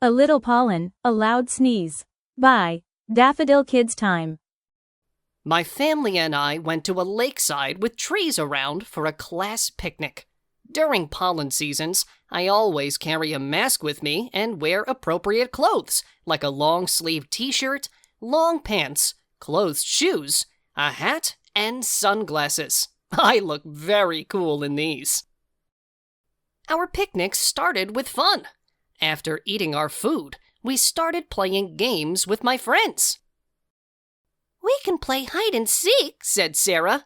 A Little Pollen, a Loud Sneeze. By Daffodil Kids Time. My family and I went to a lakeside with trees around for a class picnic. During pollen seasons, I always carry a mask with me and wear appropriate clothes, like a long-sleeved t-shirt, long pants, closed shoes, a hat, and sunglasses. I look very cool in these. Our picnic started with fun. After eating our food, we started playing games with my friends. "We can play hide and seek," said Sarah.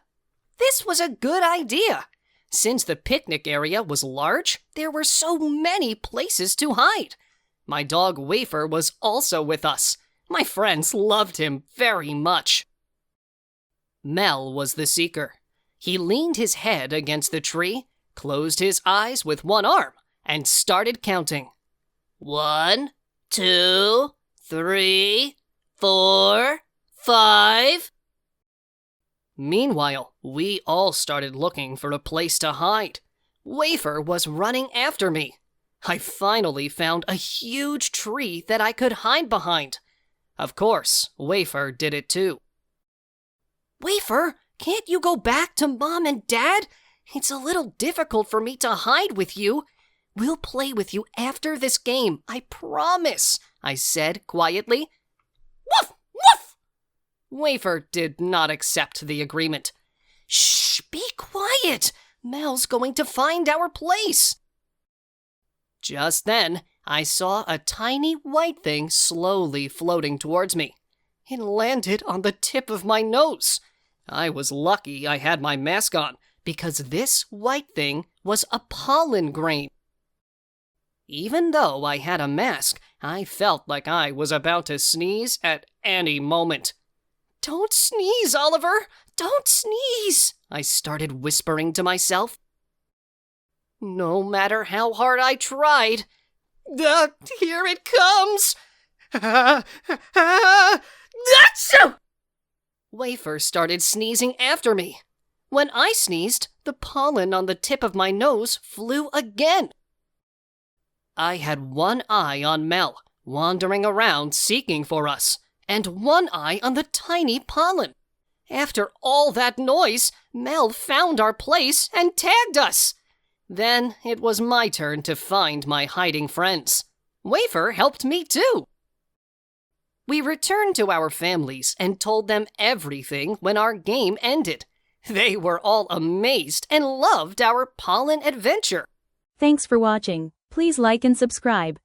This was a good idea. Since the picnic area was large, there were so many places to hide. My dog Wafer was also with us. My friends loved him very much. Mel was the seeker. He leaned his head against the tree, closed his eyes with one arm, and started counting. 1, 2, 3, 4, 5. Meanwhile, we all started looking for a place to hide. Wafer was running after me. I finally found a huge tree that I could hide behind. Of course, Wafer did it too. "Wafer, can't you go back to Mom and Dad? It's a little difficult for me to hide with you. We'll play with you after this game, I promise," I said quietly. "Woof! Woof!" Wafer did not accept the agreement. "Shh! Be quiet! Mel's going to find our place." Just then, I saw a tiny white thing slowly floating towards me. It landed on the tip of my nose. I was lucky I had my mask on, because this white thing was a pollen grain. Even though I had a mask, I felt like I was about to sneeze at any moment. "Don't sneeze, Oliver! Don't sneeze!" I started whispering to myself. No matter how hard I tried, here it comes! Achoo! Wafer started sneezing after me. When I sneezed, the pollen on the tip of my nose flew again. I had one eye on Mel, wandering around seeking for us, and one eye on the tiny pollen. After all that noise, Mel found our place and tagged us. Then it was my turn to find my hiding friends. Wafer helped me too. We returned to our families and told them everything when our game ended. They were all amazed and loved our pollen adventure. Thanks for watching. Please like and subscribe.